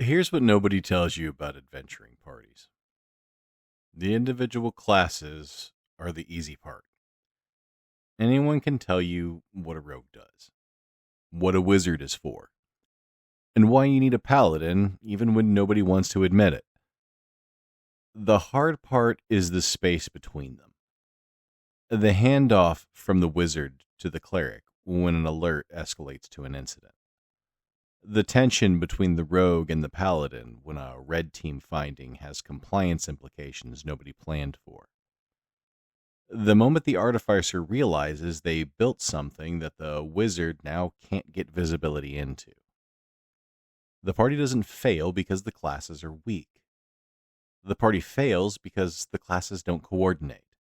Here's what nobody tells you about adventuring parties. The individual classes are the easy part. Anyone can tell you what a rogue does, what a wizard is for, and why you need a paladin even when nobody wants to admit it. The hard part is the space between them. The handoff from the wizard to the cleric when an alert escalates to an incident. The tension between the rogue and the paladin when a red team finding has compliance implications nobody planned for. The moment the Artificer realizes they built something that the wizard now can't get visibility into. The party doesn't fail because the classes are weak. The party fails because the classes don't coordinate.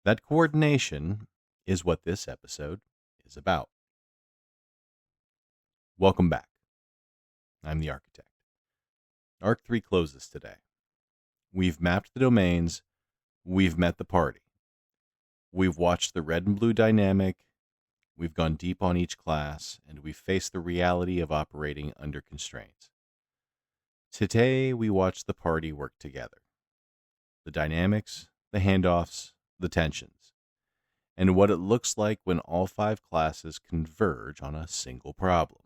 That coordination is what this episode is about. Welcome back. I'm the Architect. Arc 3 closes today. We've mapped the domains. We've met the party. We've watched the red and blue dynamic. We've gone deep on each class, and we've faced the reality of operating under constraints. Today, we watch the party work together. The dynamics, the handoffs, the tensions, and what it looks like when all 5 classes converge on a single problem.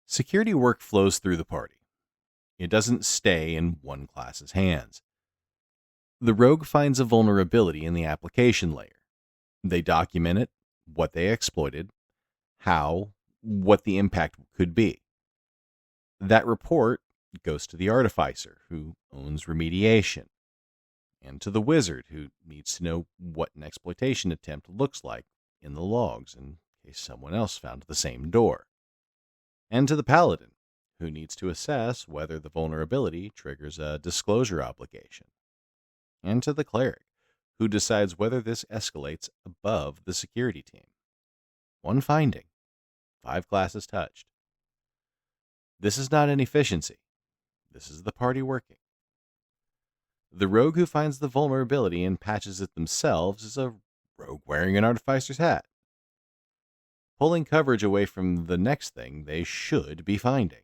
Security work flows through the party. It doesn't stay in one class's hands. The rogue finds a vulnerability in the application layer. They document it, what they exploited, how, what the impact could be. That report goes to the Artificer, who owns remediation, and to the wizard, who needs to know what an exploitation attempt looks like in the logs in case someone else found the same door, and to the Paladin, who needs to assess whether the vulnerability triggers a disclosure obligation, and to the cleric, who decides whether this escalates above the security team. One finding, 5 classes touched. This is not inefficiency. This is the party working. The rogue who finds the vulnerability and patches it themselves is a rogue wearing an Artificer's hat, pulling coverage away from the next thing they should be finding.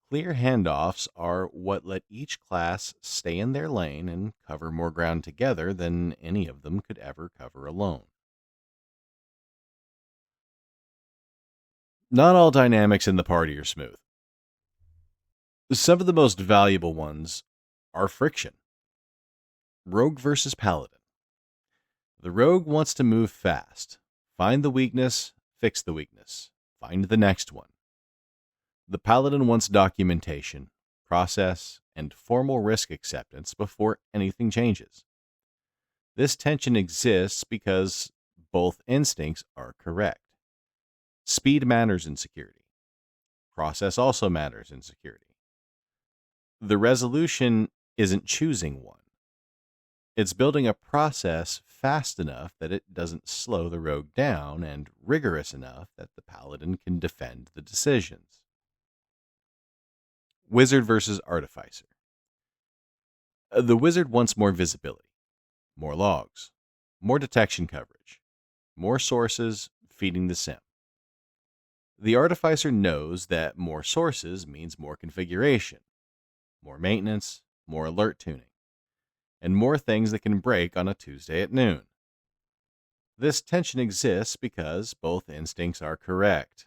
Clear handoffs are what let each class stay in their lane and cover more ground together than any of them could ever cover alone. Not all dynamics in the party are smooth. Some of the most valuable ones are friction. Rogue versus Paladin. The rogue wants to move fast. Find the weakness, fix the weakness, find the next one. The Paladin wants documentation, process, and formal risk acceptance before anything changes. This tension exists because both instincts are correct. Speed matters in security. Process also matters in security. The resolution isn't choosing one. It's building a process fast enough that it doesn't slow the rogue down and rigorous enough that the Paladin can defend the decisions. Wizard versus Artificer. The wizard wants more visibility, more logs, more detection coverage, more sources feeding the sim. The Artificer knows that more sources means more configuration, more maintenance, more alert tuning, and more things that can break on a Tuesday at noon. This tension exists because both instincts are correct.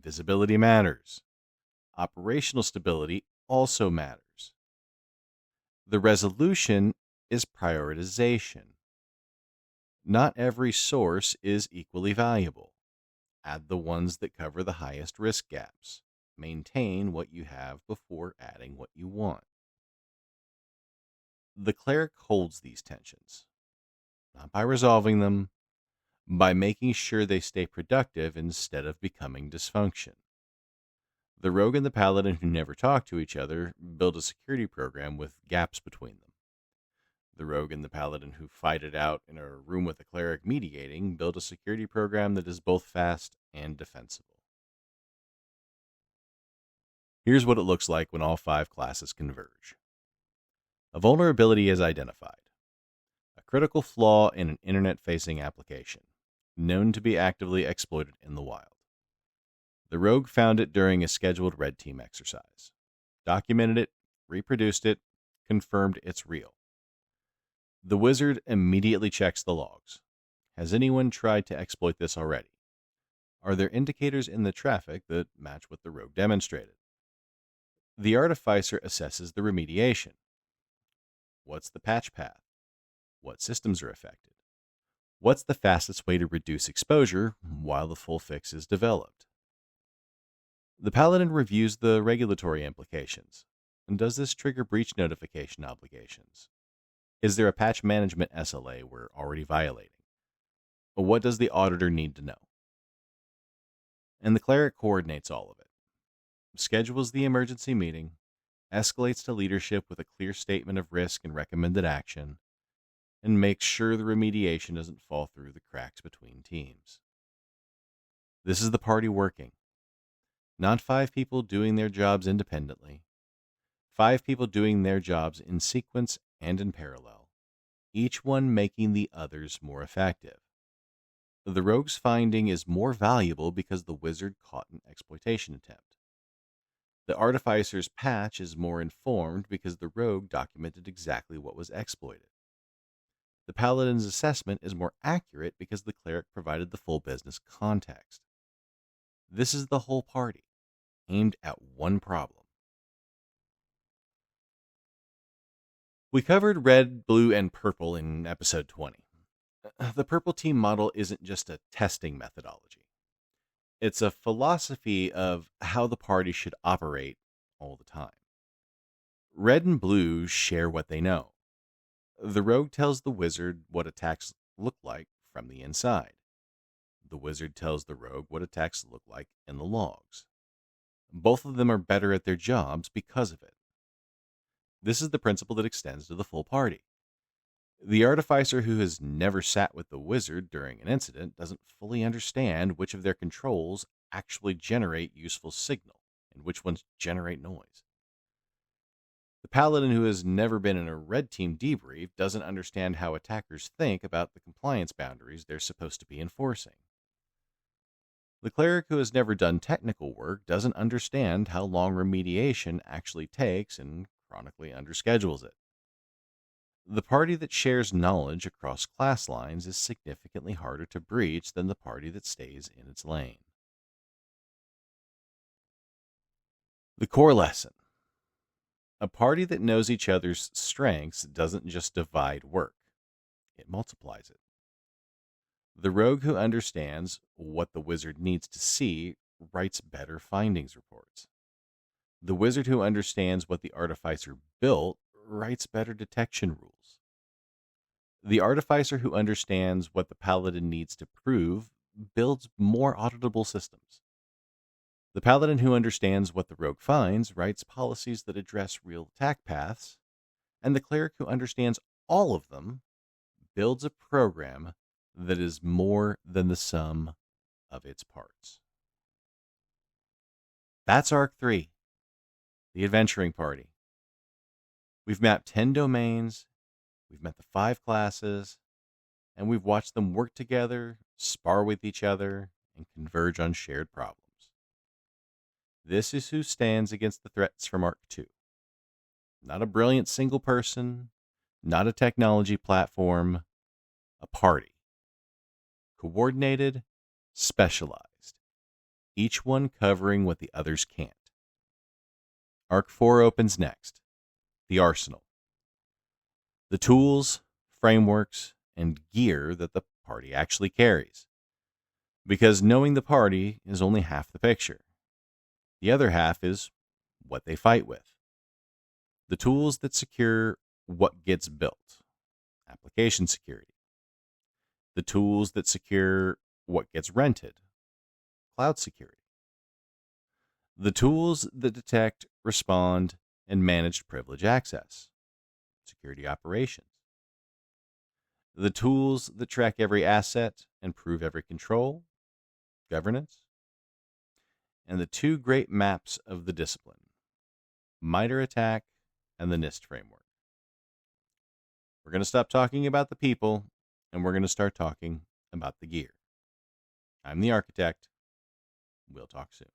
Visibility matters. Operational stability also matters. The resolution is prioritization. Not every source is equally valuable. Add the ones that cover the highest risk gaps. Maintain what you have before adding what you want. The cleric holds these tensions, not by resolving them, by making sure they stay productive instead of becoming dysfunction. The rogue and the paladin who never talk to each other build a security program with gaps between them. The rogue and the paladin who fight it out in a room with a cleric mediating build a security program that is both fast and defensible. Here's what it looks like when all 5 classes converge. A vulnerability is identified. A critical flaw in an internet-facing application, known to be actively exploited in the wild. The rogue found it during a scheduled red team exercise, documented it, reproduced it, confirmed it's real. The wizard immediately checks the logs. Has anyone tried to exploit this already? Are there indicators in the traffic that match what the rogue demonstrated? The Artificer assesses the remediation. What's the patch path? What systems are affected? What's the fastest way to reduce exposure while the full fix is developed? The Paladin reviews the regulatory implications. And does this trigger breach notification obligations? Is there a patch management SLA we're already violating? What does the auditor need to know? And the cleric coordinates all of it, schedules the emergency meeting, escalates to leadership with a clear statement of risk and recommended action, and makes sure the remediation doesn't fall through the cracks between teams. This is the party working. Not 5 people doing their jobs independently. 5 people doing their jobs in sequence and in parallel, each one making the others more effective. The rogue's finding is more valuable because the wizard caught an exploitation attempt. The Artificer's patch is more informed because the rogue documented exactly what was exploited. The Paladin's assessment is more accurate because the cleric provided the full business context. This is the whole party, aimed at one problem. We covered red, blue, and purple in episode 20. The purple team model isn't just a testing methodology. It's a philosophy of how the party should operate all the time. Red and blue share what they know. The rogue tells the wizard what attacks look like from the inside. The wizard tells the rogue what attacks look like in the logs. Both of them are better at their jobs because of it. This is the principle that extends to the full party. The Artificer who has never sat with the wizard during an incident doesn't fully understand which of their controls actually generate useful signal and which ones generate noise. The Paladin who has never been in a red team debrief doesn't understand how attackers think about the compliance boundaries they're supposed to be enforcing. The cleric who has never done technical work doesn't understand how long remediation actually takes and chronically underschedules it. The party that shares knowledge across class lines is significantly harder to breach than the party that stays in its lane. The core lesson. A party that knows each other's strengths doesn't just divide work, it multiplies it. The rogue who understands what the wizard needs to see writes better findings reports. The wizard who understands what the Artificer built writes better detection rules. The Artificer who understands what the Paladin needs to prove builds more auditable systems. The Paladin who understands what the rogue finds writes policies that address real attack paths, and the cleric who understands all of them builds a program that is more than the sum of its parts. That's Arc 3, the adventuring party. We've mapped 10 domains, we've met the 5 classes, and we've watched them work together, spar with each other, and converge on shared problems. This is who stands against the threats from Arc 2. Not a brilliant single person, not a technology platform, a party. Coordinated, specialized, each one covering what the others can't. Arc 4 opens next. The arsenal. The tools, frameworks, and gear that the party actually carries. Because knowing the party is only half the picture. The other half is what they fight with. The tools that secure what gets built. Application security. The tools that secure what gets rented. Cloud security. The tools that detect, respond, and manage privilege access. Security operations. The tools that track every asset and prove every control. Governance. And the 2 great maps of the discipline. MITRE ATT&CK and the NIST framework. We're going to stop talking about the people, and we're going to start talking about the gear. I'm the architect. We'll talk soon.